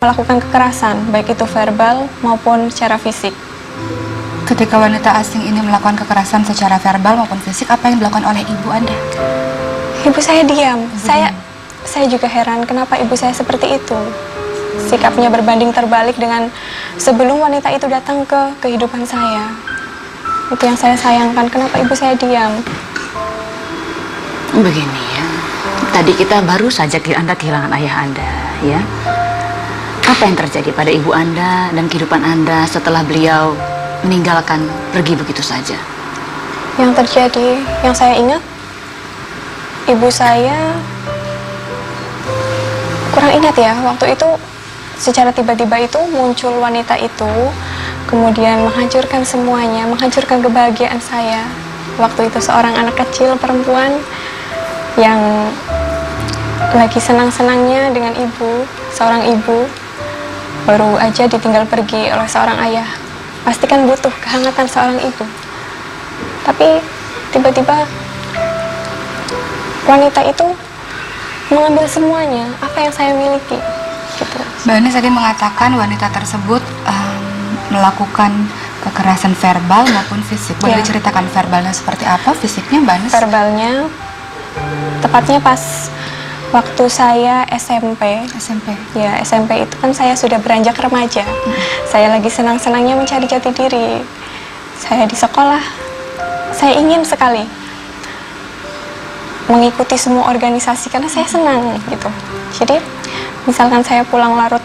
melakukan kekerasan, baik itu verbal maupun secara fisik. Ketika wanita asing ini melakukan kekerasan secara verbal maupun fisik, apa yang dilakukan oleh ibu Anda? Ibu saya diam. Saya juga heran kenapa ibu saya seperti itu. Sikapnya berbanding terbalik dengan sebelum wanita itu datang ke kehidupan saya. Itu yang saya sayangkan, kenapa ibu saya diam. Begini ya, tadi kita baru saja Anda kehilangan ayah Anda, ya. Apa yang terjadi pada ibu Anda dan kehidupan Anda setelah beliau meninggalkan, pergi begitu saja? Yang terjadi, yang saya ingat, ibu saya kurang ingat ya, waktu itu secara tiba-tiba itu muncul wanita itu, kemudian menghancurkan semuanya, menghancurkan kebahagiaan saya. Waktu itu seorang anak kecil perempuan yang lagi senang-senangnya dengan ibu, seorang ibu, baru aja ditinggal pergi oleh seorang ayah. Pasti kan butuh kehangatan seorang ibu. Tapi tiba-tiba wanita itu mengambil semuanya, apa yang saya miliki. Gitu. Mbak Anis tadi mengatakan wanita tersebut melakukan kekerasan verbal maupun fisik. Boleh diceritakan verbalnya seperti apa, fisiknya Mbak Anis? Verbalnya, tepatnya pas waktu saya SMP. Ya, SMP itu kan saya sudah beranjak remaja. Saya lagi senang-senangnya mencari jati diri. Saya di sekolah, saya ingin sekali mengikuti semua organisasi karena saya senang gitu. Jadi, misalkan saya pulang bukan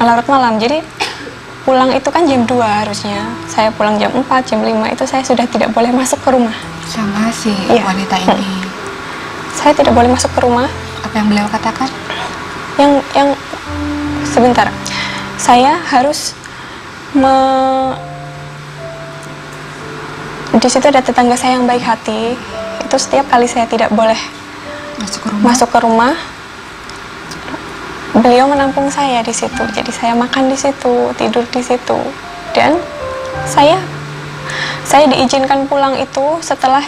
larut malam. Jadi, pulang itu kan jam 2 harusnya. Saya pulang jam 4, jam 5 itu saya sudah tidak boleh masuk ke rumah. Sama si wanita ini. Saya tidak boleh masuk ke rumah. Apa yang beliau katakan? Yang sebentar. Saya harus di situ ada tetangga saya yang baik hati. Itu setiap kali saya tidak boleh masuk ke rumah, beliau menampung saya di situ. Jadi saya makan di situ, tidur di situ. Dan saya diizinkan pulang itu setelah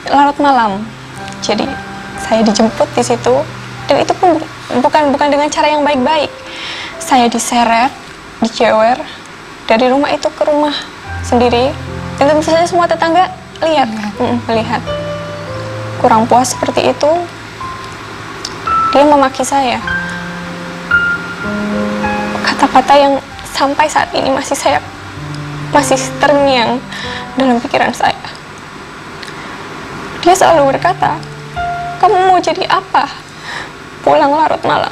larut malam. Jadi saya dijemput di situ, dan itu pun bukan dengan cara yang baik-baik. Saya diseret, dijewer dari rumah itu ke rumah sendiri, dan tentu saja semua tetangga melihat. Kurang puas seperti itu, dia memaki saya. Kata-kata yang sampai saat ini masih terngiang dalam pikiran saya. Dia selalu berkata, "Kamu mau jadi apa? Pulang larut malam.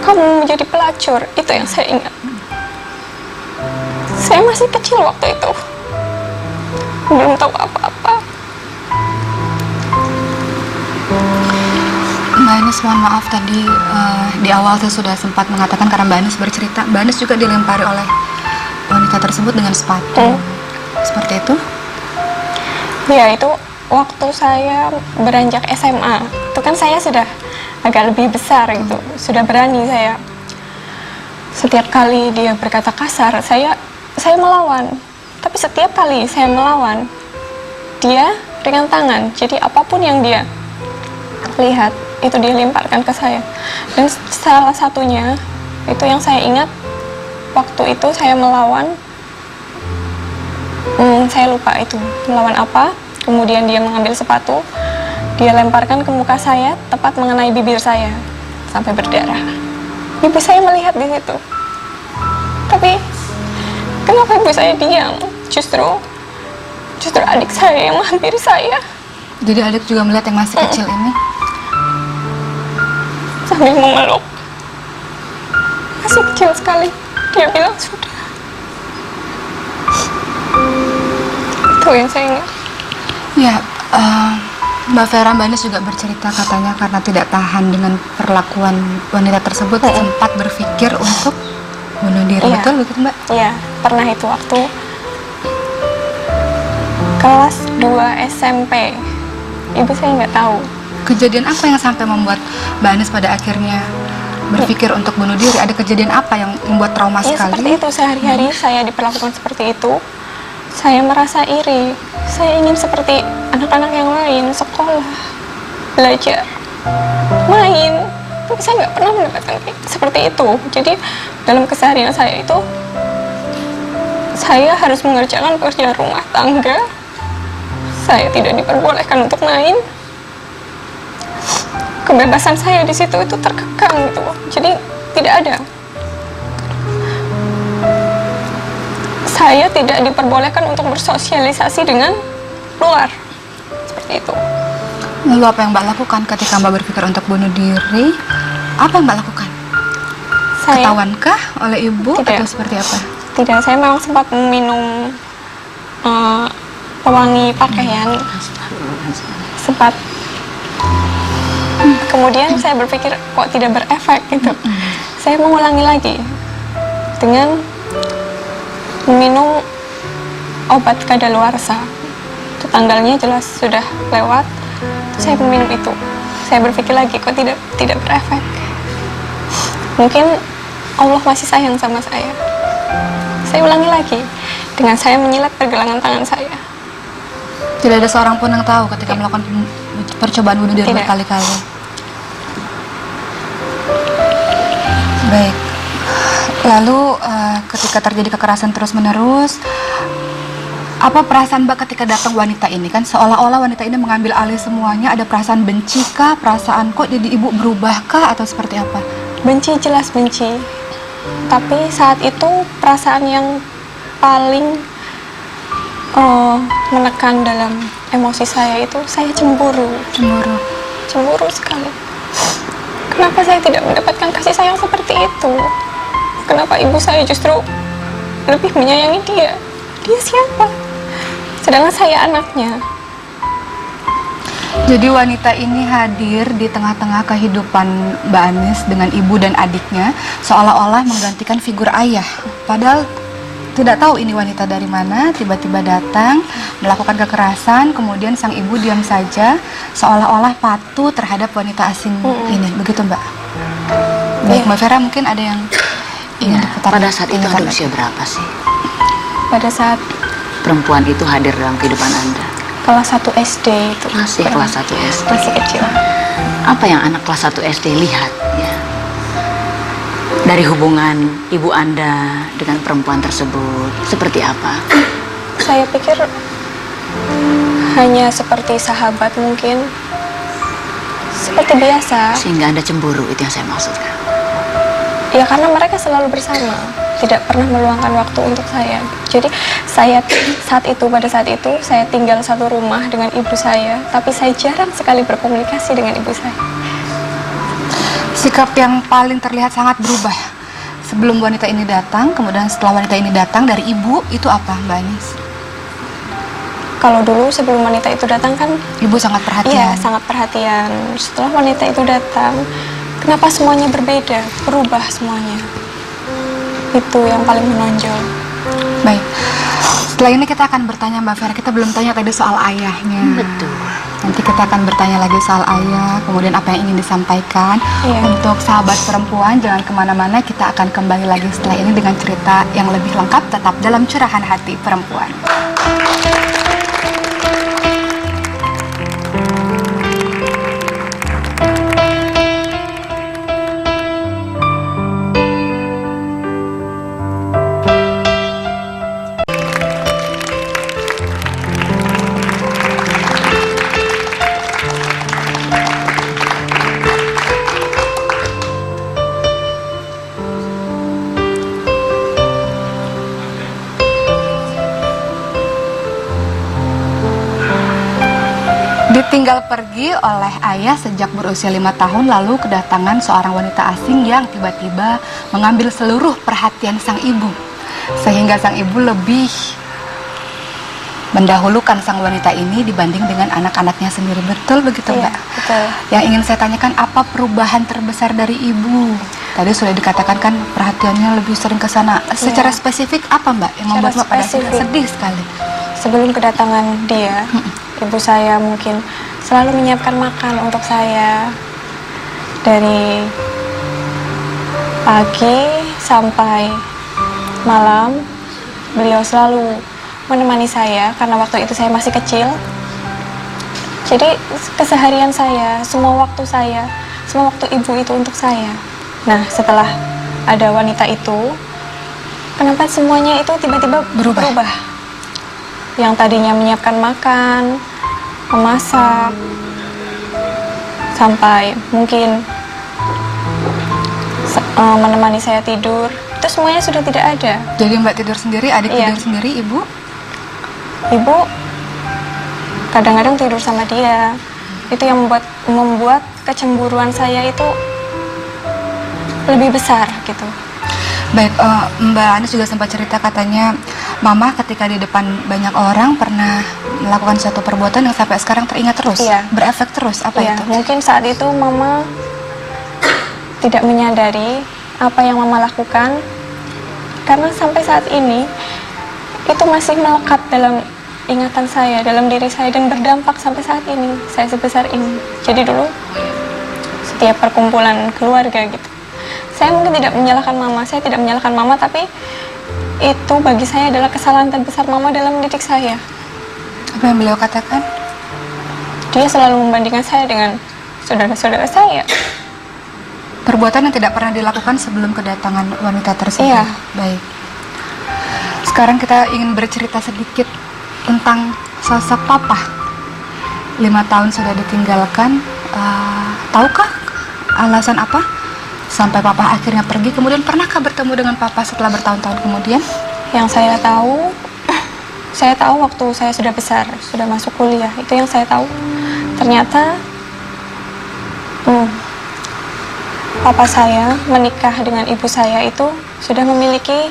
Kamu mau jadi pelacur." Itu yang saya ingat. Saya masih kecil waktu itu. Belum tahu apa-apa. Mbak Anis, mohon maaf tadi di awal saya sudah sempat mengatakan karena Mbak Anis bercerita, Mbak Anis juga dilempari oleh wanita tersebut dengan sepatu. Seperti itu? Ya, itu waktu saya beranjak SMA. Itu kan saya sudah agak lebih besar gitu, sudah berani saya. Setiap kali dia berkata kasar, saya melawan. Tapi setiap kali saya melawan, dia dengan tangan. Jadi apapun yang dia lihat, itu dia lemparkan ke saya. Dan salah satunya, itu yang saya ingat, waktu itu saya melawan, saya lupa itu, melawan apa. Kemudian dia mengambil sepatu, dia lemparkan ke muka saya, tepat mengenai bibir saya, sampai berdarah. Ibu saya melihat di situ. Tapi, kenapa ibu saya diam? Justru adik saya yang menghampiri saya. Jadi adik juga melihat yang masih kecil ini? Sambil memeluk. Masih kecil sekali. Dia bilang sudah. Itu yang saya ingat. Ya, Mbak Vera, Mbak Anis juga bercerita katanya karena tidak tahan dengan perlakuan wanita tersebut, sempat berpikir untuk bunuh diri. Betul begitu Mbak? Iya, pernah itu waktu kelas 2 SMP. Ibu saya nggak tahu. Kejadian apa yang sampai membuat Mbak Anis pada akhirnya berpikir untuk bunuh diri? Ada kejadian apa yang membuat trauma sekali? Seperti itu, sehari-hari saya diperlakukan seperti itu. Saya merasa iri. Saya ingin seperti anak-anak yang lain, sekolah, belajar, main. Tapi saya nggak pernah mendapatkan seperti itu. Jadi dalam keseharian saya itu, saya harus mengerjakan pekerjaan rumah tangga. Saya tidak diperbolehkan untuk main. Kebebasan saya di situ itu terkekang gitu. Jadi tidak ada. Saya tidak diperbolehkan untuk bersosialisasi dengan luar. Seperti itu. Lalu apa yang Mbak lakukan ketika Mbak berpikir untuk bunuh diri? Apa yang Mbak lakukan? Saya Ketahuankah oleh ibu Tidak. atau seperti apa? tidak, saya memang sempat minum pewangi pakaian. Sempat. Kemudian saya berpikir kok tidak berefek gitu. Saya mengulangi lagi dengan meminum obat kadaluarsa. Itu tanggalnya jelas sudah lewat. Saya meminum itu. Saya berpikir lagi kok tidak berefek. Mungkin Allah masih sayang sama saya. Saya ulangi lagi dengan saya menyilet pergelangan tangan saya. Tidak ada seorang pun yang tahu ketika melakukan percobaan bunuh diri Tidak. berkali-kali. Baik. Lalu ketika terjadi kekerasan terus-menerus, apa perasaan Mbak ketika datang wanita ini? Kan seolah-olah wanita ini mengambil alih semuanya. Ada perasaan benci kah? Perasaan kok jadi ibu berubah kah? Atau seperti apa? Benci, jelas benci. Tapi saat itu perasaan yang paling menekan dalam emosi saya itu saya cemburu. Cemburu sekali. Kenapa saya tidak mendapatkan kasih sayang seperti itu? Kenapa ibu saya justru lebih menyayangi dia? Dia siapa? Sedangkan saya anaknya. Jadi wanita ini hadir di tengah-tengah kehidupan Mbak Anis dengan ibu dan adiknya, seolah-olah menggantikan figur ayah. Padahal tidak tahu ini wanita dari mana, tiba-tiba datang, melakukan kekerasan, kemudian sang ibu diam saja, seolah-olah patuh terhadap wanita asing ini. Begitu Mbak? Baik, Iya. Mbak Vera mungkin ada yang ingin diputar. Pada saat itu Tanyakan Anda lagi. usia berapa sih? Pada saat Perempuan itu hadir dalam kehidupan Anda? kelas 1 SD itu. Masih kelas 1 SD. Masih kecil. Apa yang anak kelas 1 SD lihat ya? Dari hubungan ibu Anda dengan perempuan tersebut, seperti apa? Saya pikir hanya seperti sahabat mungkin. Seperti biasa. Sehingga Anda cemburu, itu yang saya maksudkan. Ya karena mereka selalu bersama, tidak pernah meluangkan waktu untuk saya. Jadi saya pada saat itu saya tinggal satu rumah dengan ibu saya, tapi saya jarang sekali berkomunikasi dengan ibu saya. Sikap yang paling terlihat sangat berubah sebelum wanita ini datang, kemudian setelah wanita ini datang dari ibu, itu apa Mbak Anis? Kalau dulu sebelum wanita itu datang kan, Ibu sangat perhatian. iya sangat perhatian. Setelah wanita itu datang, kenapa semuanya berbeda, berubah semuanya? Itu yang paling menonjol. Baik. Setelah ini kita akan bertanya Mbak Vera. Kita belum tanya tadi soal ayahnya. Betul. Nanti kita akan bertanya lagi soal ayah, kemudian apa yang ingin disampaikan. Iya. Untuk sahabat perempuan, jangan kemana-mana. Kita akan kembali lagi setelah ini dengan cerita yang lebih lengkap, tetap dalam Curahan Hati Perempuan. Ditinggal pergi oleh ayah sejak berusia 5 tahun, lalu kedatangan seorang wanita asing yang tiba-tiba mengambil seluruh perhatian sang ibu, sehingga sang ibu lebih mendahulukan sang wanita ini dibanding dengan anak-anaknya sendiri. Betul begitu Iya, Mbak? betul. Yang ingin saya tanyakan, apa perubahan terbesar dari ibu? Tadi sudah dikatakan kan perhatiannya lebih sering ke sana. Secara spesifik apa Mbak yang membuat Mbak pada akhirnya spesifik. sedih sekali? Sebelum kedatangan dia, ibu saya mungkin selalu menyiapkan makan untuk saya. Dari pagi sampai malam, beliau selalu menemani saya karena waktu itu saya masih kecil. Jadi keseharian saya, semua waktu saya semua waktu ibu itu untuk saya. Nah, setelah ada wanita itu, kenapa semuanya itu tiba-tiba berubah? Yang tadinya menyiapkan makan, memasak, sampai mungkin menemani saya tidur, itu semuanya sudah tidak ada. Jadi Mbak tidur sendiri, adik Iya. tidur sendiri, Ibu? Ibu kadang-kadang tidur sama dia. Itu yang membuat kecemburuan saya itu lebih besar gitu. Baik, Mbak Anis juga sempat cerita katanya Mama ketika di depan banyak orang pernah melakukan suatu perbuatan yang sampai sekarang teringat terus, Iya. berefek terus. Apa Iya, itu? mungkin saat itu Mama tidak menyadari apa yang Mama lakukan, karena sampai saat ini itu masih melekat dalam ingatan saya, dalam diri saya, dan berdampak sampai saat ini saya sebesar ini. Jadi dulu setiap perkumpulan keluarga gitu, saya mungkin tidak menyalahkan Mama, saya tidak menyalahkan Mama, tapi itu bagi saya adalah kesalahan terbesar Mama dalam mendidik saya. Apa yang beliau katakan? Dia selalu membandingkan saya dengan saudara-saudara saya. Perbuatan yang tidak pernah dilakukan sebelum kedatangan wanita tersebut. Iya. Baik. Sekarang kita ingin bercerita sedikit tentang sosok Papa. 5 tahun sudah ditinggalkan. Tahukah alasan apa sampai Papa akhirnya pergi? Kemudian pernahkah bertemu dengan Papa setelah bertahun-tahun kemudian? Yang saya tahu waktu saya sudah besar, sudah masuk kuliah, itu yang saya tahu. Ternyata papa saya menikah dengan ibu saya itu sudah memiliki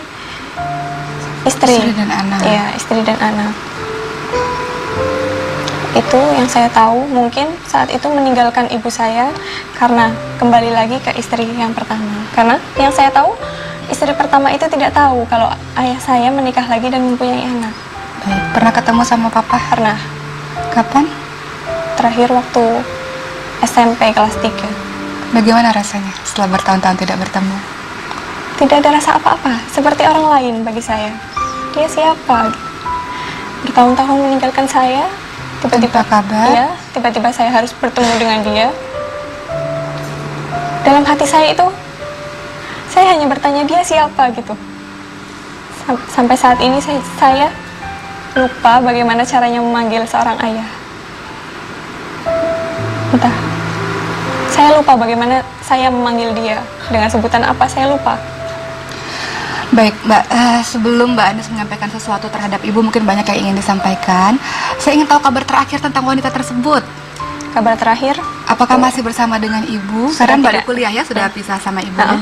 istri. Istri dan anak. Iya, istri dan anak. Itu yang saya tahu. Mungkin saat itu meninggalkan ibu saya karena kembali lagi ke istri yang pertama. Karena yang saya tahu, istri pertama itu tidak tahu kalau ayah saya menikah lagi dan mempunyai anak. Baik. Pernah ketemu sama Papa? Pernah. Kapan? Terakhir waktu SMP kelas 3. Bagaimana rasanya setelah bertahun-tahun tidak bertemu? Tidak ada rasa apa-apa, seperti orang lain bagi saya. Dia siapa? Bertahun-tahun meninggalkan saya, tiba-tiba Tanpa kabar? Iya, tiba-tiba saya harus bertemu dengan dia. Dalam hati saya itu, saya hanya bertanya dia siapa gitu. Sampai saat ini saya lupa bagaimana caranya memanggil seorang ayah. Entah. Saya lupa bagaimana saya memanggil dia. Dengan sebutan apa, saya lupa. Baik, Mbak, sebelum Mbak Anis menyampaikan sesuatu terhadap Ibu, mungkin banyak yang ingin disampaikan. Saya ingin tahu kabar terakhir tentang wanita tersebut. Kabar terakhir, Apakah masih bersama dengan Ibu? Sudah Sekarang baru tidak. kuliah ya, sudah pisah sama Ibu. Heeh.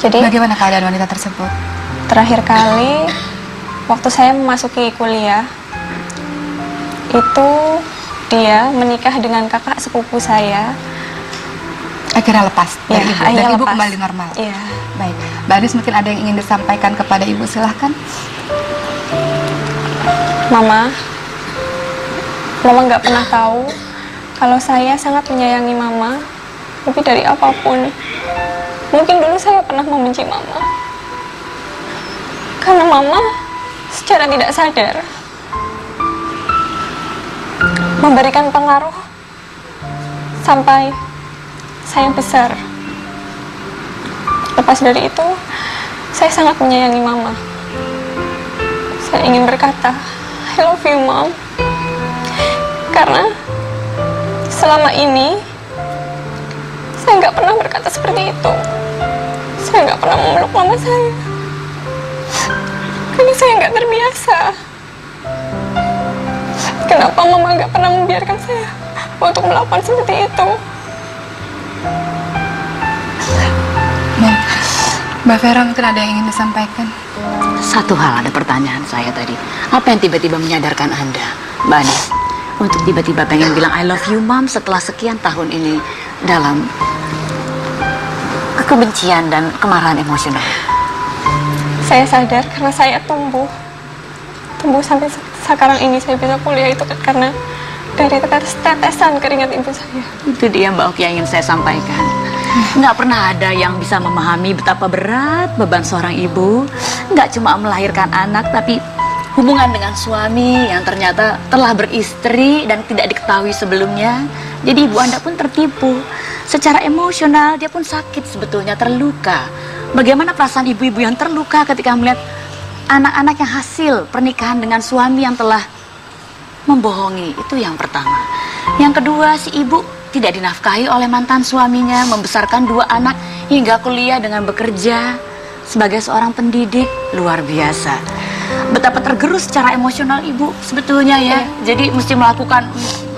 Jadi Bagaimana keadaan wanita tersebut? terakhir kali waktu saya memasuki kuliah itu dia menikah dengan kakak sepupu saya. Akhirnya lepas dari Ya, Ibu, dan akhirnya Ibu lepas. kembali normal. Iya. Baik, Mbak Anis mungkin ada yang ingin disampaikan kepada Ibu, silahkan. Mama nggak pernah tahu kalau saya sangat menyayangi Mama lebih dari apapun. Mungkin dulu saya pernah membenci Mama karena Mama secara tidak sadar memberikan pengaruh sampai saya besar. Lepas dari itu, saya sangat menyayangi Mama. Saya ingin berkata, I love you, Mom. Karena selama ini, saya nggak pernah berkata seperti itu. Saya nggak pernah memeluk Mama saya. Karena saya nggak terbiasa. Kenapa Mama nggak pernah membiarkan saya untuk melakukan seperti itu? Baik, Mbak Vera mungkin ada yang ingin disampaikan. Satu hal, ada pertanyaan saya tadi. Apa yang tiba-tiba menyadarkan Anda, Mbak Anis, untuk tiba-tiba pengen bilang I love you, Mom, setelah sekian tahun ini dalam kebencian dan kemarahan emosional? Saya sadar karena saya tumbuh sampai sekarang ini saya bisa kuliah itu karena dari tetesan keringat ibu saya. Itu dia Mbak Oki yang ingin saya sampaikan. Nggak pernah ada yang bisa memahami betapa berat beban seorang ibu. Nggak cuma melahirkan anak, tapi hubungan dengan suami yang ternyata telah beristri dan tidak diketahui sebelumnya. Jadi ibu Anda pun tertipu. Secara emosional dia pun sakit sebetulnya, terluka. Bagaimana perasaan ibu-ibu yang terluka ketika melihat anak-anak yang hasil pernikahan dengan suami yang telah membohongi? Itu yang pertama. Yang kedua, si ibu tidak dinafkahi oleh mantan suaminya, membesarkan 2 anak hingga kuliah dengan bekerja sebagai seorang pendidik. Luar biasa. Betapa tergerus secara emosional ibu sebetulnya ya. Jadi mesti melakukan,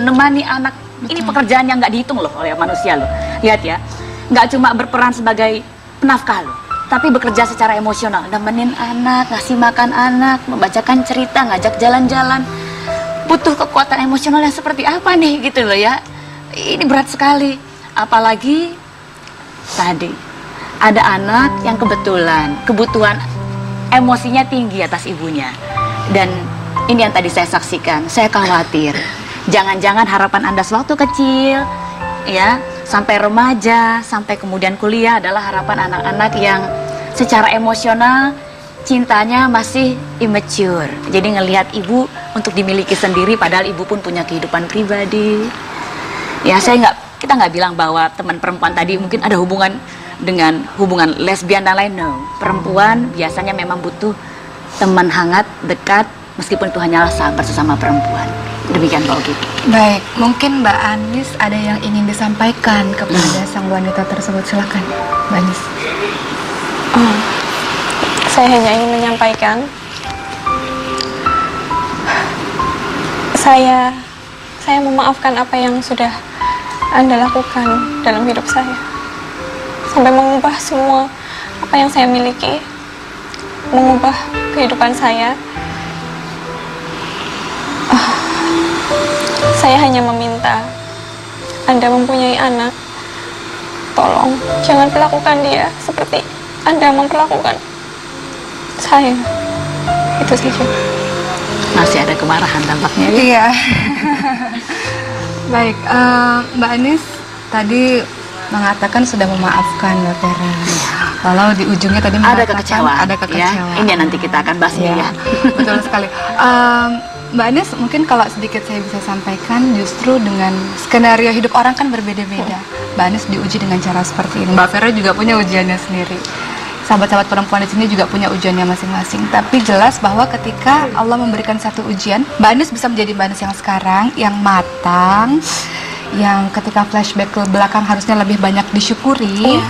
menemani anak. Ini pekerjaan yang nggak dihitung loh oleh manusia loh. Lihat ya, nggak cuma berperan sebagai penafkah loh, tapi bekerja secara emosional, nemenin anak, ngasih makan anak, membacakan cerita, ngajak jalan-jalan. Butuh kekuatan emosional yang seperti apa nih gitu loh ya. Ini berat sekali. Apalagi tadi ada anak yang kebutuhan emosinya tinggi atas ibunya. Dan ini yang tadi saya saksikan, saya khawatir. Jangan-jangan harapan Anda sewaktu kecil, ya, sampai remaja, sampai kemudian kuliah adalah harapan anak-anak yang secara emosional cintanya masih immature. Jadi ngelihat ibu untuk dimiliki sendiri, padahal ibu pun punya kehidupan pribadi. Ya, kita nggak bilang bahwa teman perempuan tadi mungkin ada hubungan dengan hubungan lesbian dan lain. No, perempuan biasanya memang butuh teman hangat, dekat, meskipun itu hanyalah sahabat sesama perempuan. Demikian Mbak Ogi. Baik, mungkin Mbak Anis ada yang ingin disampaikan kepada sang wanita tersebut. Silakan, Mbak Anis. Saya hanya ingin menyampaikan, saya memaafkan apa yang sudah Anda lakukan dalam hidup saya, sampai mengubah semua apa yang saya miliki, mengubah kehidupan saya. Saya hanya meminta, Anda mempunyai anak, tolong jangan perlakukan dia seperti Anda memperlakukan saya. Itu saja. Masih ada kemarahan tampaknya ya? Iya. Baik, Mbak Anis tadi mengatakan sudah memaafkan Mbak Vera. Walau di ujungnya tadi Ada mengatakan ada kekecewaan. Ya? Ini yang nanti kita akan bahas Iya, ya. betul sekali. Mbak Anis, mungkin kalau sedikit saya bisa sampaikan, justru dengan skenario hidup orang kan berbeda-beda. Mbak Anis diuji dengan cara seperti ini. Mbak Vera juga punya ujiannya sendiri. Sahabat-sahabat perempuan di sini juga punya ujiannya masing-masing. Tapi jelas bahwa ketika Allah memberikan satu ujian, Mbak Anis bisa menjadi Mbak Anis yang sekarang, yang matang, yang ketika flashback ke belakang harusnya lebih banyak disyukuri. Iya.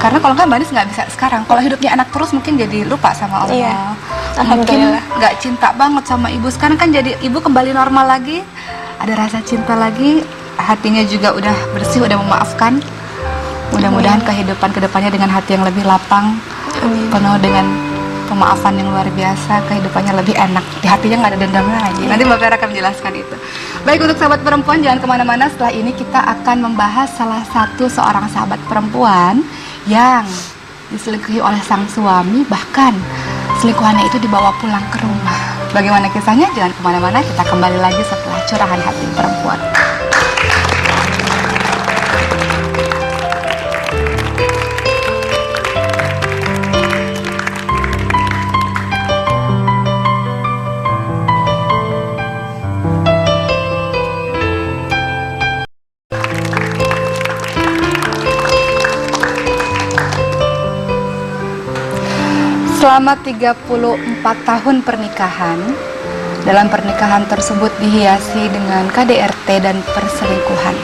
Karena kalau nggak Mbak Anis nggak bisa sekarang. Kalau hidupnya anak terus mungkin jadi lupa sama Allah. Iya. Mungkin Alhamdulillah. nggak cinta banget sama ibu. Sekarang kan jadi ibu kembali normal lagi, ada rasa cinta lagi, hatinya juga udah bersih, udah memaafkan. Mudah-mudahan kehidupan kedepannya dengan hati yang lebih lapang, penuh dengan pemaafan yang luar biasa, kehidupannya lebih enak. Di hatinya nggak ada dendam lagi. Nanti Mbak Vera akan menjelaskan itu. Baik, untuk sahabat perempuan jangan kemana-mana. Setelah ini kita akan membahas salah satu seorang sahabat perempuan yang diselingkuhi oleh sang suami, bahkan selingkuhannya itu dibawa pulang ke rumah. Bagaimana kisahnya? Jangan kemana-mana, kita kembali lagi setelah curahan hati perempuan. Selama 34 tahun pernikahan, dalam pernikahan tersebut dihiasi dengan KDRT dan perselingkuhan.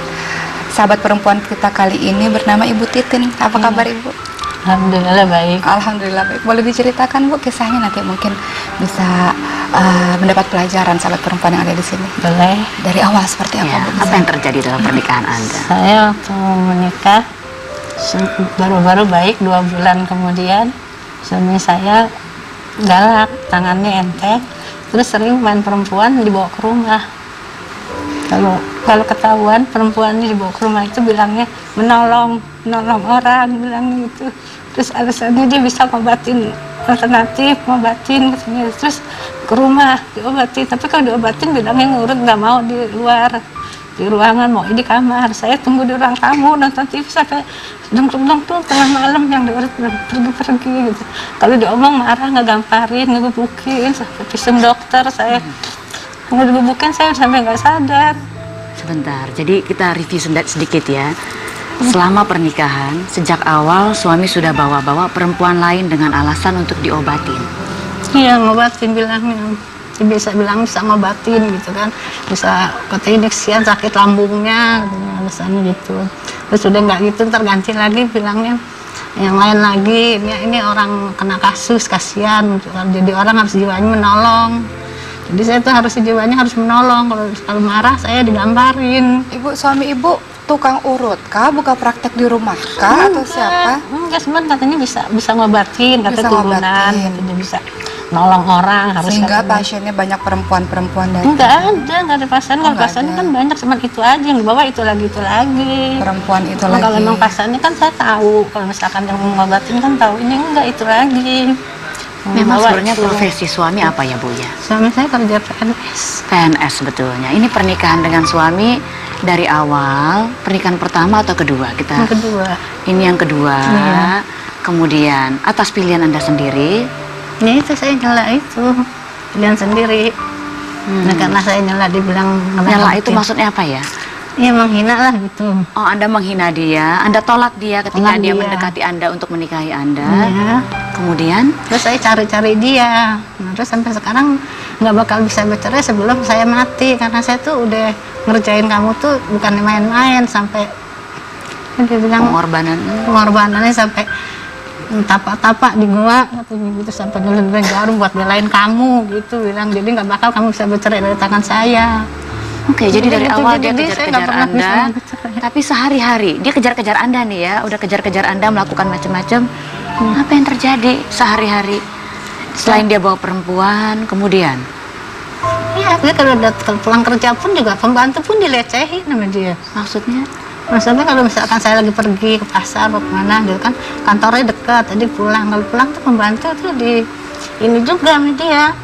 Sahabat perempuan kita kali ini bernama Ibu Titin. Apa kabar Ibu? Alhamdulillah baik. Alhamdulillah baik. Boleh diceritakan Bu kisahnya, nanti mungkin bisa mendapat pelajaran sahabat perempuan yang ada di sini. Boleh. Dari awal seperti apa Ya, Bu? apa yang terjadi dalam pernikahan Anda? Saya waktu menikah baru-baru baik 2 bulan kemudian suami saya galak, tangannya entek, terus sering main perempuan dibawa ke rumah. Kalau ketahuan perempuan ini dibawa ke rumah itu bilangnya menolong orang, bilangnya gitu. Terus alasannya dia bisa ngobatin, alternatif ngobatin katanya. Terus ke rumah diobatin, tapi kalau diobatin bilangnya ngurut, nggak mau di luar, di ruangan, mau di kamar. Saya tunggu di ruang tamu nonton TV sampai dengklung-dengklung tengah malam, yang diurut pergi-pergi gitu. Kalau diomong marah, ngegamparin, ngegebukin, sampai visum dokter. Saya ngegebukin, saya sampai nggak sadar. Sebentar, jadi kita review sedikit ya. Selama pernikahan, sejak awal suami sudah bawa-bawa perempuan lain dengan alasan untuk diobatin. Iya, ngobatin bilangnya. Dia bisa ngobatin gitu kan. Bisa katanya kesian sakit lambungnya, katanya alasannya gitu. Terus udah nggak gitu, ntar ganti lagi bilangnya yang lain lagi. Ini orang kena kasus, kasihan. Jadi orang harus jiwanya menolong. Jadi saya tuh harus jiwanya harus menolong. Kalau marah saya digambarin. Ibu, suami ibu tukang urut kah? Buka praktek di rumah kah? Atau siapa? Enggak, cuman katanya bisa ngobatin, katanya Bisa turunan, ngobatin. katanya bisa nolong orang, harus Sehingga katanya. pasiennya banyak perempuan-perempuan dari Enggak ada pasien. Oh, Kalau nggak pasiennya ada. kan banyak, cuman itu aja yang dibawa, itu lagi. perempuan itu Nah, lagi. kalau memang pasiennya kan saya tahu, kalau misalkan yang mengobatin kan tahu, ini enggak, itu lagi. Memang Bawa sebenarnya itu. profesi suami apa ya Bu ya? Suami saya kerja PNS. PNS sebetulnya. Ini pernikahan dengan suami dari awal, pernikahan pertama atau kedua kita? Yang kedua, Ini yang kedua. Iya. Kemudian atas pilihan Anda sendiri. ya itu saya nyela itu, pilihan sendiri. Nah, karena saya nyela dibilang Nyala itu maksudnya apa ya? Iya, menghina lah gitu. Oh, Anda menghina dia, Anda tolak dia ketika Tolak dia dia. mendekati Anda untuk menikahi Anda. Iya. Kemudian, Terus saya cari-cari dia. Nah, terus sampai sekarang nggak bakal bisa bercerai sebelum saya mati, karena saya tuh udah ngerjain kamu tuh bukan main-main, sampai dia bilang pengorbanannya sampai tapak-tapak di gua katanya gitu, sampai nelen jarum buat belain kamu gitu bilang. Jadi nggak bakal kamu bisa bercerai dari tangan saya. oke, jadi dari Gitu, awal jadi dia saya kejar-kejar nggak pernah bisa Anda, bercerai. tapi sehari-hari dia kejar-kejar Anda nih ya, udah kejar-kejar Anda melakukan macam-macam. Apa yang terjadi sehari-hari? Selain dia bawa perempuan, kemudian Iya, dia kalau pulang kerja pun juga pembantu pun dilecehin sama dia. Maksudnya kalau misalkan saya lagi pergi ke pasar atau kemana gitu kan, kantornya dekat, tadi pulang, kalau pulang tuh pembantu tuh di ini juga sama dia.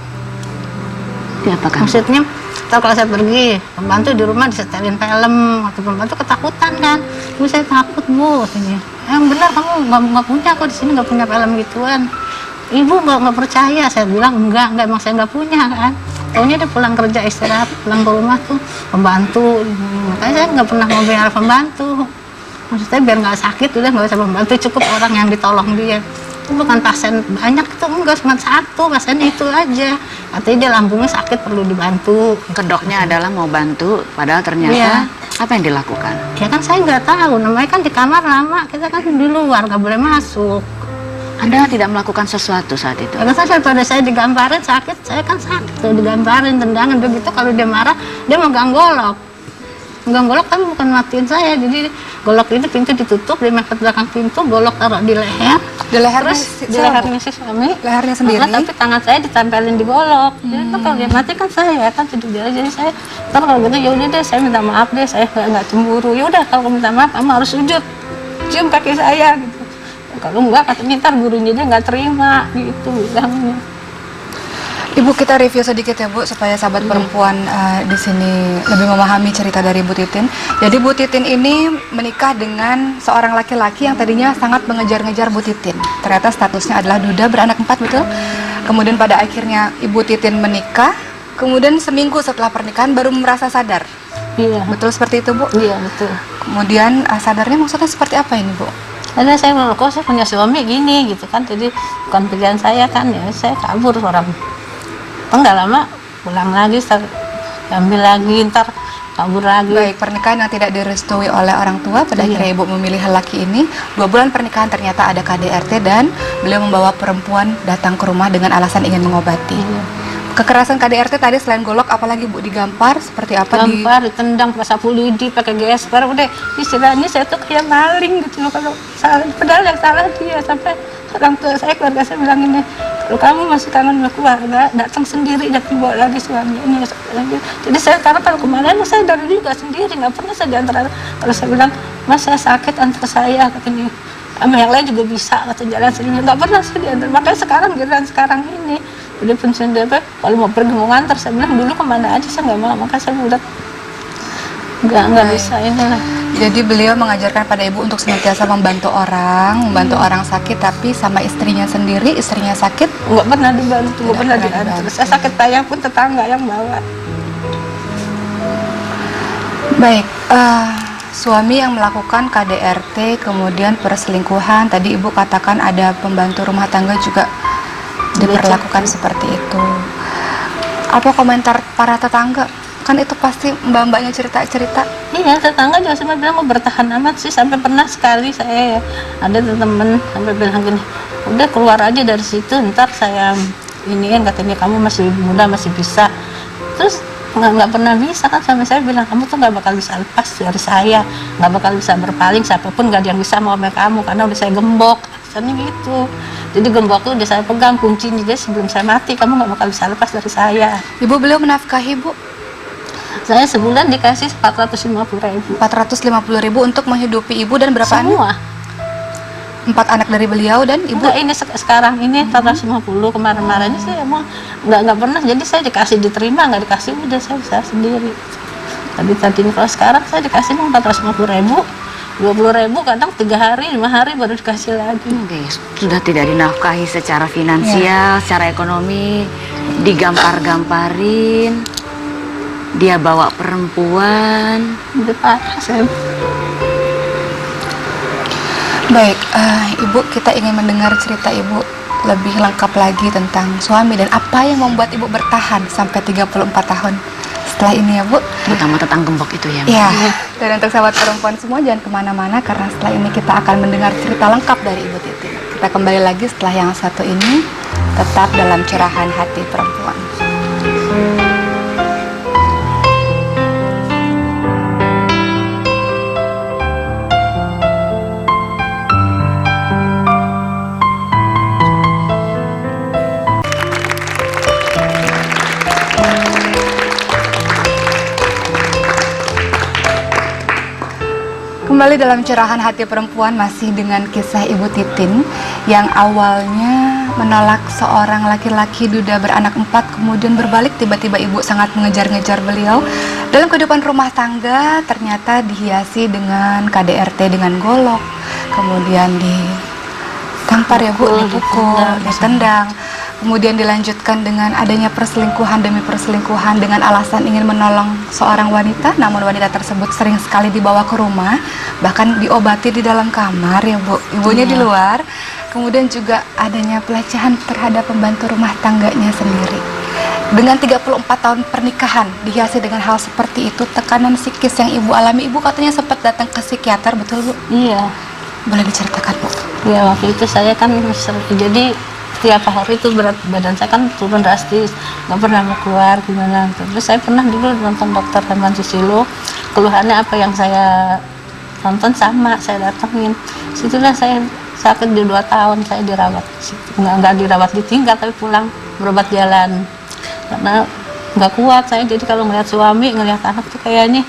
dia apa kan? Maksudnya kalau saya pergi, pembantu di rumah disetelin film, atau pembantu ketakutan kan, Bu saya takut Bu, katanya. Yang benar kamu nggak punya, kok di sini nggak punya film gituan. Ibu nggak percaya, saya bilang enggak emang saya nggak punya kan. Taunya dia pulang kerja istirahat, pulang ke rumah tuh pembantu, makanya saya nggak pernah mau biar pembantu. Maksudnya biar nggak sakit udah nggak usah pembantu, cukup orang yang ditolong dia. Itu bukan pasien banyak, itu enggak, cuma satu pasien itu aja. Katanya dia lambungnya sakit perlu dibantu. Kedoknya adalah mau bantu, padahal ternyata Iya. apa yang dilakukan? Ya kan saya nggak tahu, namanya kan di kamar lama, kita kan di luar nggak boleh masuk. Anda tidak melakukan sesuatu saat itu. Ya kan daripada saya digambarin sakit, saya kan sakit tuh digambarin tendangan begitu. Kalau dia marah, dia megang golok. Megang golok tapi bukan matiin saya, jadi golok ini pintu ditutup, dia mepet belakang pintu, golok taruh di leher. Di lehernya Terus di lehernya si suami, lehernya sendiri. tapi tangan saya ditempelin di golok. Jadi kan kalau dia mati kan saya kan tidur dia, jadi saya ntar kalau gitu ya udah deh, saya minta maaf deh, saya nggak cemburu. Ya udah kalau minta maaf, kamu harus sujud, cium kaki saya gitu. Kalau enggak katanya ntar gurunya dia nggak terima gitu bilangnya. Ibu, kita review sedikit ya Bu, supaya sahabat perempuan di sini lebih memahami cerita dari Bu Titin. Jadi Bu Titin ini menikah dengan seorang laki-laki yang tadinya sangat mengejar-ngejar Bu Titin. Ternyata statusnya adalah duda, beranak 4, betul? Kemudian pada akhirnya Ibu Titin menikah, kemudian seminggu setelah pernikahan baru merasa sadar. Iya. Betul seperti itu Bu? Iya betul. Kemudian sadarnya maksudnya seperti apa ini Bu? Karena saya bilang, kok saya punya suami gini gitu kan, jadi bukan pilihan saya kan, ya saya kabur orang. Enggak lama pulang lagi, ambil lagi, ntar kabur lagi. Baik, pernikahan yang tidak direstui oleh orang tua, pada Iya. akhirnya Ibu memilih lelaki ini. 2 bulan pernikahan ternyata ada KDRT dan beliau membawa perempuan datang ke rumah dengan alasan ingin mengobati. Iya. Kekerasan KDRT tadi selain golok, apalagi Bu, digampar seperti apa? Gampar, ditendang, pakai sapu lidi, pakai gesper, udah istilahnya saya tuh kayak maling gitu loh. Kalau salah, padahal yang salah dia, sampai orang tua saya, keluarga saya bilang ini, kalau kamu masih kangen sama keluarga, datang sendiri, datang bawa lagi suami ini lagi. Jadi saya karena kalau kemana saya dari juga sendiri, nggak pernah saya diantar. Kalau saya bilang, Mas saya sakit antar saya, katanya. Sama yang lain juga bisa, kata jalan sendiri, nggak pernah saya diantar. Makanya sekarang ini udah pensiun DP, kalau mau pergi mau ngantar, saya bilang dulu kemana aja saya nggak mau, makanya saya udah nggak bisa ini lah. Jadi beliau mengajarkan pada Ibu untuk senantiasa membantu orang sakit, tapi sama istrinya sendiri, istrinya sakit. Nggak pernah dibantu, nggak pernah pernah diantar. dibantu. Saya sakit tayang pun tetangga yang bawa. Baik, suami yang melakukan KDRT, kemudian perselingkuhan, tadi Ibu katakan ada pembantu rumah tangga juga diperlakukan seperti itu. Apa komentar para tetangga? Kan itu pasti mbak-mbaknya cerita-cerita. Iya, tetangga juga sempat bilang mau bertahan amat sih, sampai pernah sekali saya ya, ada temen sampai bilang gini, udah keluar aja dari situ, ntar saya iniin, katanya kamu masih muda masih bisa. Terus nggak pernah bisa kan, sampai saya bilang kamu tuh nggak bakal bisa lepas dari saya, nggak bakal bisa berpaling, siapapun nggak ada yang bisa mau sama kamu karena udah saya gembok, misalnya gitu. Jadi gembok tuh udah saya pegang kuncinya, jadi sebelum saya mati kamu nggak bakal bisa lepas dari saya. Ibu beliau menafkahi Bu Saya sebulan dikasih 450.000. 450.000 untuk menghidupi Ibu dan berapa anak? Semua. 4 anak dari beliau dan Ibu. Enggak, ini sekarang ini 450, kemarin-kemarinnya saya emang nggak pernah, jadi saya dikasih diterima, nggak dikasih udah saya bisa sendiri. Tadi kalau sekarang saya dikasih 450.000, 20.000, kadang 3 hari 5 hari baru dikasih lagi. Oke, sudah tidak dinafkahi secara finansial, secara ekonomi, digampar-gamparin, dia bawa perempuan. Udah parah saya. Baik, Ibu, kita ingin mendengar cerita Ibu lebih lengkap lagi tentang suami dan apa yang membuat Ibu bertahan sampai 34 tahun setelah ini ya Bu. Terutama tentang gembok itu ya, Mbak. Ya, dan untuk sahabat perempuan semua jangan kemana-mana karena setelah ini kita akan mendengar cerita lengkap dari Ibu Titin. Kita kembali lagi setelah yang satu ini, tetap dalam curahan hati perempuan. Kembali dalam curahan hati perempuan masih dengan kisah Ibu Titin yang awalnya menolak seorang laki-laki duda beranak 4, kemudian berbalik tiba-tiba Ibu sangat mengejar-ngejar beliau. Dalam kehidupan rumah tangga ternyata dihiasi dengan KDRT dengan golok, kemudian ditampar ya Bu, dipukul, ditendang. Kemudian dilanjutkan dengan adanya perselingkuhan demi perselingkuhan dengan alasan ingin menolong seorang wanita, namun wanita tersebut sering sekali dibawa ke rumah, bahkan diobati di dalam kamar ya Bu, ibunya di luar. Kemudian juga adanya pelecehan terhadap pembantu rumah tangganya sendiri. Dengan 34 tahun pernikahan dihiasi dengan hal seperti itu, tekanan psikis yang Ibu alami, Ibu katanya sempat datang ke psikiater, betul Bu? Iya. Boleh diceritakan Bu? Iya, waktu itu saya kan jadi tiap hari itu berat badan saya kan turun drastis, nggak pernah mau keluar gimana. Terus saya pernah dulu nonton Dokter Herman Susilo, keluhannya apa yang saya tonton sama saya datengin. Situlah saya sakit di 2 tahun, saya dirawat, nggak dirawat ditinggal tapi pulang berobat jalan karena nggak kuat saya. Jadi kalau ngeliat suami ngeliat anak tuh kayaknya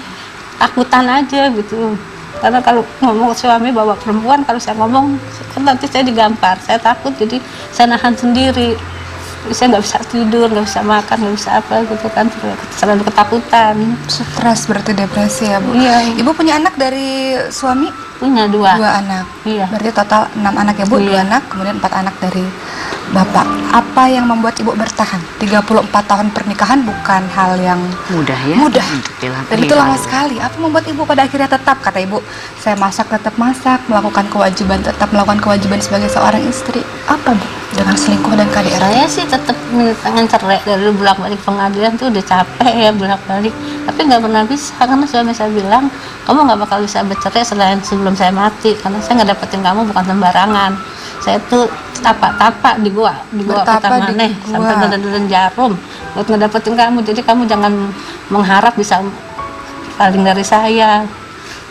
takutan aja gitu. Karena kalau ngomong suami bawa perempuan, kalau saya ngomong kan nanti saya digampar, saya takut, jadi saya nahan sendiri. Saya nggak bisa tidur, nggak bisa makan, nggak bisa apa gitu kan, selalu ketakutan. Stres berarti depresi ya Bu? Iya. Ibu punya anak dari suami? Punya 2 anak. Iya. Berarti total 6 anak ya Bu? Iya. 2 anak, kemudian 4 anak dari Bapak. Apa yang membuat Ibu bertahan? 34 tahun pernikahan bukan hal yang Mudah ya? mudah. Untuk Dan itu lama sekali. Apa membuat Ibu pada akhirnya tetap, kata Ibu, saya masak tetap masak, melakukan kewajiban, tetap melakukan kewajiban sebagai seorang istri. Apa Bu? Dengan selingkuh dan KDRT? Saya sih tetap pengen cerai, dari bolak-balik pengadilan tuh udah capek ya bolak-balik, tapi nggak pernah bisa karena suami saya bilang kamu nggak bakal bisa bercerai selain sebelum saya mati, karena saya nggak dapetin kamu bukan sembarangan. Saya tuh tapak-tapak di gua Bertapa di maneh gua. sampai ngedelen jarum buat ngedapetin kamu, jadi kamu jangan mengharap bisa paling dari saya.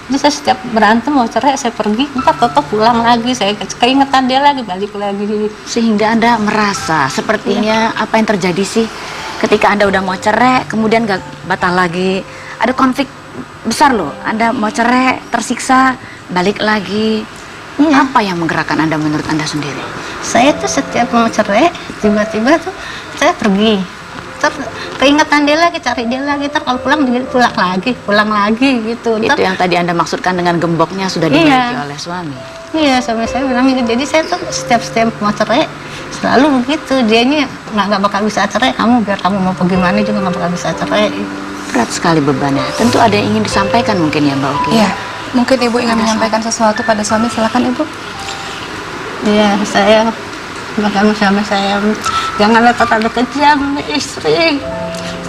Jadi saya setiap berantem mau cerai saya pergi, ntar tetap pulang lagi, saya keingetan dia lagi, balik lagi. Sehingga Anda merasa sepertinya apa yang terjadi sih ketika Anda udah mau cerai, kemudian gak batal lagi, ada konflik besar loh. Anda mau cerai, tersiksa, balik lagi. Iya. Apa yang menggerakkan Anda menurut Anda sendiri? Saya tuh setiap mau cerai tiba-tiba tuh saya pergi, ntar keingetan dia lagi, cari dia lagi, ntar kalau pulang pulang lagi gitu. Itu yang tadi Anda maksudkan dengan gemboknya sudah dimiliki oleh suami. Iya, sama saya bilang gitu. Jadi saya tuh setiap mau cerai selalu begitu, dianya nggak bakal bisa cerai, kamu biar kamu mau pergi mana juga nggak bakal bisa cerai. Berat sekali bebannya. Tentu ada yang ingin disampaikan mungkin ya Mbak Oki. Iya. Mungkin Ibu ingin menyampaikan sesuatu pada suami, silakan Ibu. Iya, saya makanya sama saya janganlah terlalu kejam istri.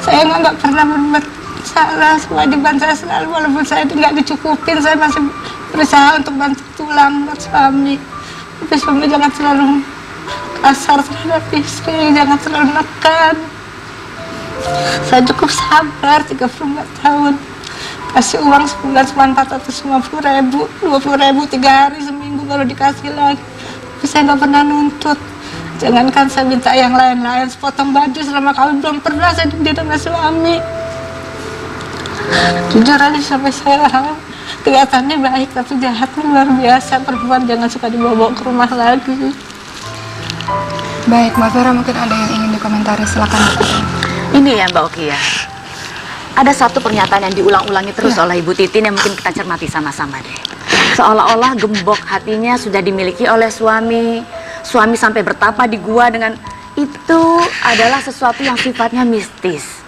Saya nggak pernah berbuat salah, kewajiban saya selalu, walaupun saya nggak dicukupin, saya masih berusaha untuk bantu tulang buat suami. Tapi suami jangan selalu kasar terhadap istri, jangan selalu nekan. Saya cukup sabar 34 tahun. Kasih uang sebulan cuma 450.000, 20.000 3 hari seminggu baru dikasih lagi. Tapi saya nggak pernah nuntut. Jangankan saya minta yang lain-lain, sepotong baju selama kawin belum pernah saya dibeli sama suami. Jujur aja sampai saya orang kelihatannya baik tapi jahatnya luar biasa. Perempuan jangan suka dibawa ke rumah lagi. Baik, Mbak Vera, mungkin ada yang ingin dikomentari, silakan. Ini ya Mbak Oki ya. Ada satu pernyataan yang diulang-ulangi terus oleh Ibu Titin yang mungkin kita cermati sama-sama deh. Seolah-olah gembok hatinya sudah dimiliki oleh suami. Suami sampai bertapa di gua dengan itu adalah sesuatu yang sifatnya mistis.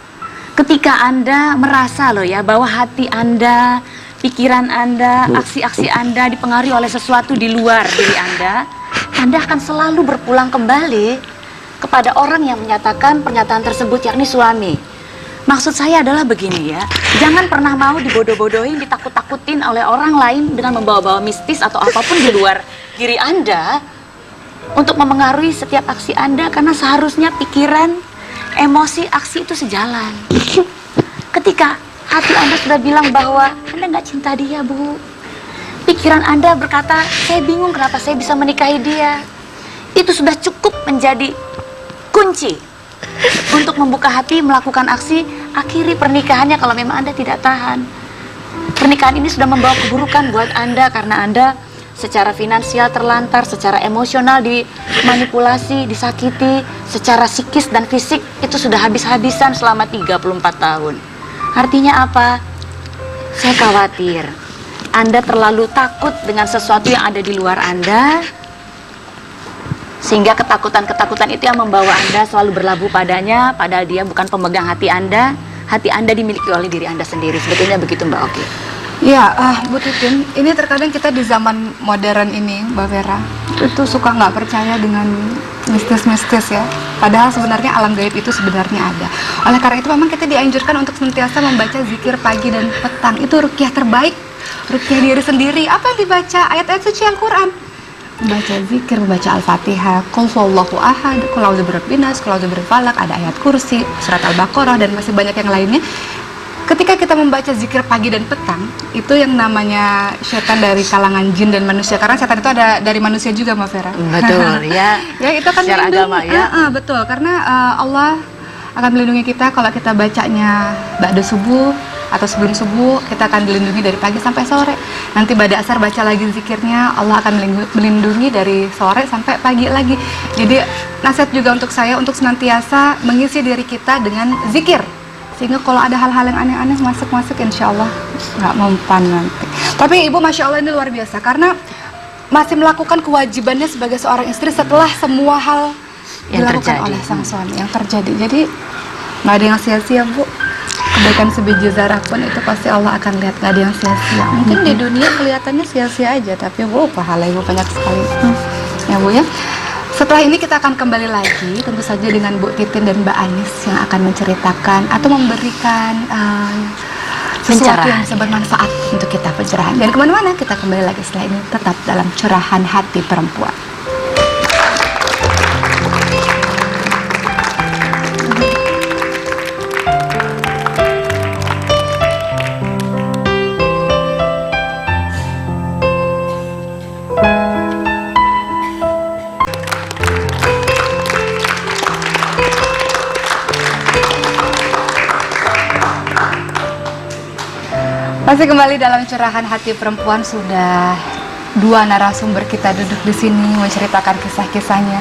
Ketika Anda merasa loh ya bahwa hati Anda, pikiran Anda, aksi-aksi Anda dipengaruhi oleh sesuatu di luar diri Anda akan selalu berpulang kembali kepada orang yang menyatakan pernyataan tersebut, yakni suami. Maksud saya adalah begini ya, jangan pernah mau dibodoh-bodohin, ditakut-takutin oleh orang lain dengan membawa-bawa mistis atau apapun di luar diri Anda untuk memengaruhi setiap aksi Anda, karena seharusnya pikiran, emosi, aksi itu sejalan. Ketika hati Anda sudah bilang bahwa Anda nggak cinta dia, Bu, pikiran Anda berkata, saya bingung kenapa saya bisa menikahi dia, itu sudah cukup menjadi kunci untuk membuka hati, melakukan aksi, akhiri pernikahannya kalau memang Anda tidak tahan. Pernikahan ini sudah membawa keburukan buat Anda karena Anda secara finansial terlantar, secara emosional dimanipulasi, disakiti, secara psikis dan fisik itu sudah habis-habisan selama 34 tahun. Artinya apa? Saya khawatir Anda terlalu takut dengan sesuatu yang ada di luar Anda, sehingga ketakutan-ketakutan itu yang membawa Anda selalu berlabuh padanya, padahal dia bukan pemegang hati Anda. Hati Anda dimiliki oleh diri Anda sendiri. Sebetulnya begitu Mbak Oki. Ya, Bu Titin, ini terkadang kita di zaman modern ini, Mbak Vera, itu suka nggak percaya dengan mistis-mistis ya. Padahal sebenarnya alam gaib itu sebenarnya ada. Oleh karena itu memang kita dianjurkan untuk senantiasa membaca zikir pagi dan petang. Itu ruqyah terbaik, ruqyah diri sendiri. Apa yang dibaca? Ayat-ayat suci Al-Quran. Membaca zikir, membaca Al-Fatihah, Qul huwallahu ahad, Qul a'udzu birabbin nas, Qul a'udzu birabbil falaq, ada ayat kursi, surat Al-Baqarah dan masih banyak yang lainnya. Ketika kita membaca zikir pagi dan petang, itu yang namanya setan dari kalangan jin dan manusia. Karena setan itu ada dari manusia juga, Mbak Vera. Betul ya. Ya, itu kan secara agama ya. Betul, karena Allah akan melindungi kita kalau kita bacanya ba'da subuh atau sebelum subuh, kita akan dilindungi dari pagi sampai sore. Nanti pada asar baca lagi zikirnya, Allah akan melindungi dari sore sampai pagi lagi. Jadi nasihat juga untuk saya untuk senantiasa mengisi diri kita dengan zikir, sehingga kalau ada hal-hal yang aneh-aneh masuk-masuk, insya Allah nggak mempan nanti. Tapi Ibu Masya Allah ini luar biasa, karena masih melakukan kewajibannya sebagai seorang istri setelah semua hal yang dilakukan oleh sang suami yang terjadi. Jadi nggak ada yang sia-sia, Bu. Kebaikan sebiji zarah pun itu pasti Allah akan lihat, nggak ada yang sia-sia. Mungkin di dunia kelihatannya sia-sia aja, tapi Bu, pahala Ibu banyak sekali. Ya Bu ya. Setelah ini kita akan kembali lagi tentu saja dengan Bu Titin dan Mbak Anis yang akan menceritakan atau memberikan sesuatu yang bisa bermanfaat untuk kita, pencerahan. Dan kemana-mana kita kembali lagi setelah ini, tetap dalam Curahan Hati Perempuan. Masih kembali dalam Curahan Hati Perempuan, sudah dua narasumber kita duduk di sini menceritakan kisah-kisahnya.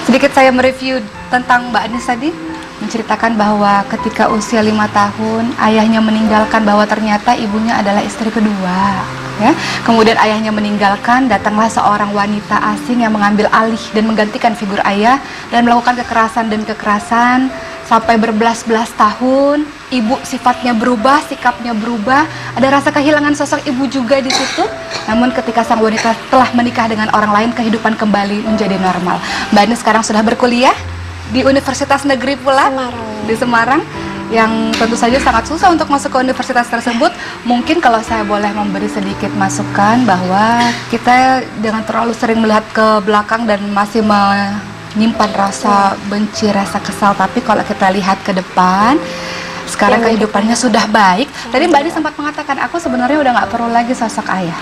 Sedikit saya mereview tentang Mbak Anis tadi, menceritakan bahwa ketika usia 5 tahun ayahnya meninggalkan, bahwa ternyata ibunya adalah istri kedua. Ya. Kemudian ayahnya meninggalkan, datanglah seorang wanita asing yang mengambil alih dan menggantikan figur ayah dan melakukan kekerasan sampai berbelas-belas tahun, ibu sifatnya berubah, sikapnya berubah, ada rasa kehilangan sosok ibu juga di situ. Namun ketika sang wanita telah menikah dengan orang lain, kehidupan kembali menjadi normal. Mbak Anies sekarang sudah berkuliah di Universitas Negeri pula di Semarang, yang tentu saja sangat susah untuk masuk ke universitas tersebut. Mungkin kalau saya boleh memberi sedikit masukan bahwa kita jangan terlalu sering melihat ke belakang dan masih menyimpan rasa benci, rasa kesal. Tapi kalau kita lihat ke depan, sekarang kehidupannya sudah baik. Tadi Mbak Adi sempat mengatakan, aku sebenarnya udah nggak perlu lagi sosok ayah,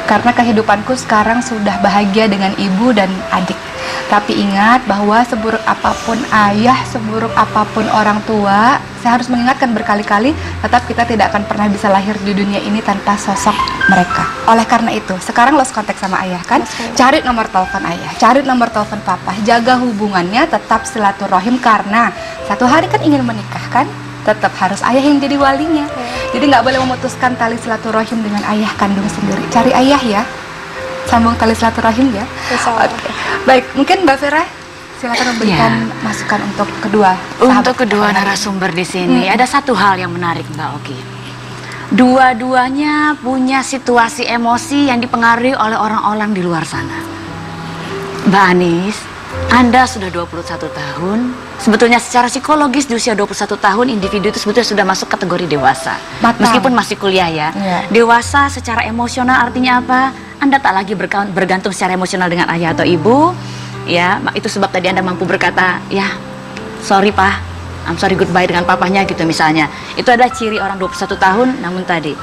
karena kehidupanku sekarang sudah bahagia dengan ibu dan adik. Tapi ingat bahwa seburuk apapun ayah, seburuk apapun orang tua, saya harus mengingatkan berkali-kali, tetap kita tidak akan pernah bisa lahir di dunia ini tanpa sosok mereka. Oleh karena itu, sekarang lost contact sama ayah kan? Cari nomor telepon ayah, cari nomor telepon papa, jaga hubungannya, tetap silaturahim, karena satu hari kan ingin menikah kan? Tetap harus ayah yang jadi walinya. Jadi nggak boleh memutuskan tali silaturahim dengan ayah kandung sendiri. Cari ayah ya, sambung tali silaturahim ya. Oke. Baik, mungkin Mbak Vera silakan memberikan masukan untuk kedua Untuk kedua narasumber di sini ada satu hal yang menarik, Mbak Oki. Dua-duanya punya situasi emosi yang dipengaruhi oleh orang-orang di luar sana. Mbak Anies, Anda sudah 21 tahun. Sebetulnya secara psikologis di usia 21 tahun individu itu sebetulnya sudah masuk kategori dewasa. Meskipun masih kuliah ya. Dewasa secara emosional artinya apa? Anda tak lagi bergantung secara emosional dengan ayah atau ibu. Ya, itu sebab tadi Anda mampu berkata, ya, sorry Pak, I'm sorry goodbye dengan papanya gitu misalnya. Itu adalah ciri orang 21 tahun, namun tadi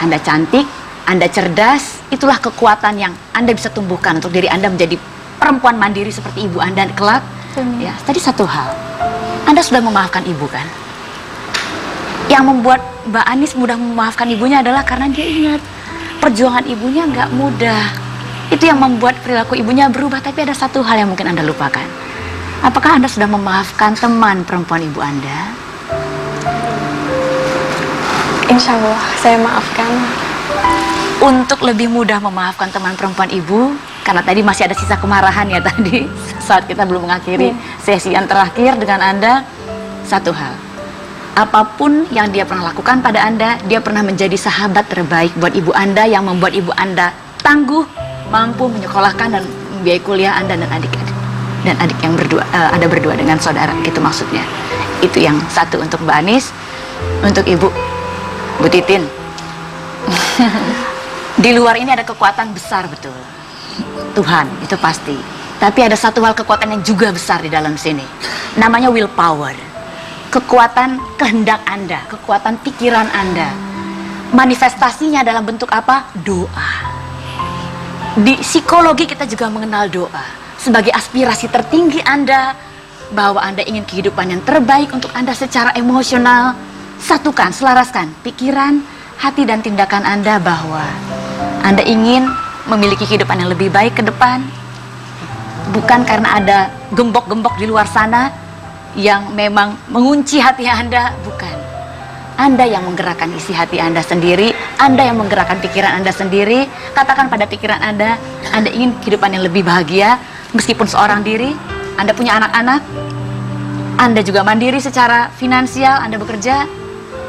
Anda cantik, Anda cerdas, itulah kekuatan yang Anda bisa tumbuhkan untuk diri Anda menjadi perempuan mandiri seperti ibu Anda kelak. Ya, tadi satu hal, Anda sudah memaafkan ibu kan? Yang membuat Mbak Anies mudah memaafkan ibunya adalah karena dia ingat perjuangan ibunya nggak mudah. Itu yang membuat perilaku ibunya berubah. Tapi ada satu hal yang mungkin Anda lupakan. Apakah Anda sudah memaafkan teman perempuan ibu Anda? Insya Allah saya maafkan. Untuk lebih mudah memaafkan teman perempuan ibu, karena tadi masih ada sisa kemarahan ya tadi saat kita belum mengakhiri sesi yang terakhir dengan Anda. Satu hal, apapun yang dia pernah lakukan pada Anda, dia pernah menjadi sahabat terbaik buat ibu Anda, yang membuat ibu Anda tangguh, mampu menyekolahkan dan membiayai kuliah Anda dan adik-adik. Dan adik yang berdua, Anda berdua dengan saudara, gitu maksudnya. Itu yang satu untuk Mbak Anies. Untuk Ibu, Bu Titin, di luar ini ada kekuatan besar, betul. Tuhan, itu pasti. Tapi ada satu hal kekuatan yang juga besar di dalam sini. Namanya willpower. Kekuatan kehendak Anda, kekuatan pikiran Anda. Manifestasinya dalam bentuk apa? Doa. Di psikologi kita juga mengenal doa sebagai aspirasi tertinggi Anda, bahwa Anda ingin kehidupan yang terbaik untuk Anda secara emosional. Satukan, selaraskan pikiran, hati dan tindakan Anda bahwa Anda ingin memiliki kehidupan yang lebih baik ke depan. Bukan karena ada gembok-gembok di luar sana yang memang mengunci hati Anda, bukan. Anda yang menggerakkan isi hati Anda sendiri, Anda yang menggerakkan pikiran Anda sendiri. Katakan pada pikiran Anda ingin kehidupan yang lebih bahagia, meskipun seorang diri, Anda punya anak-anak, Anda juga mandiri secara finansial, Anda bekerja.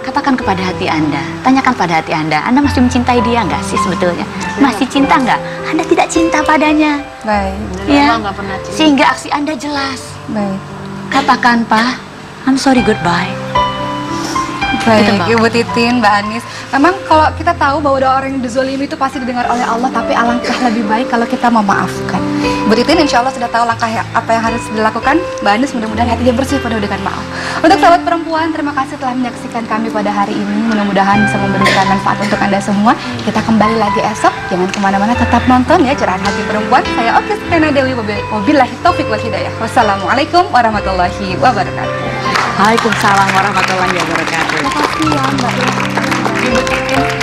Katakan kepada hati Anda, tanyakan pada hati Anda masih mencintai dia nggak sih sebetulnya? Masih cinta nggak? Anda tidak cinta padanya. Baik. Ya, sehingga aksi Anda jelas. Baik. Katakan, Pak, I'm sorry goodbye. Baik, Ibu Titin, Mbak Anies. Memang kalau kita tahu bahwa doa orang yang dizolimi itu pasti didengar oleh Allah, tapi alangkah lebih baik kalau kita memaafkan. Ibu Titin insya Allah sudah tahu langkah apa yang harus dilakukan. Mbak Anies mudah-mudahan hatinya bersih penuh dengan maaf. Untuk sahabat perempuan, terima kasih telah menyaksikan kami pada hari ini. Mudah-mudahan bisa memberikan manfaat untuk Anda semua. Kita kembali lagi esok. Jangan kemana-mana, tetap nonton ya Curahan Hati Perempuan. Saya Oki Setiana Dewi, wabillahi taufiq wal hidayah. Wassalamualaikum warahmatullahi wabarakatuh. Waalaikumsalam warahmatullahi wabarakatuh. Terima kasih ya Mbak. Ibu Titin.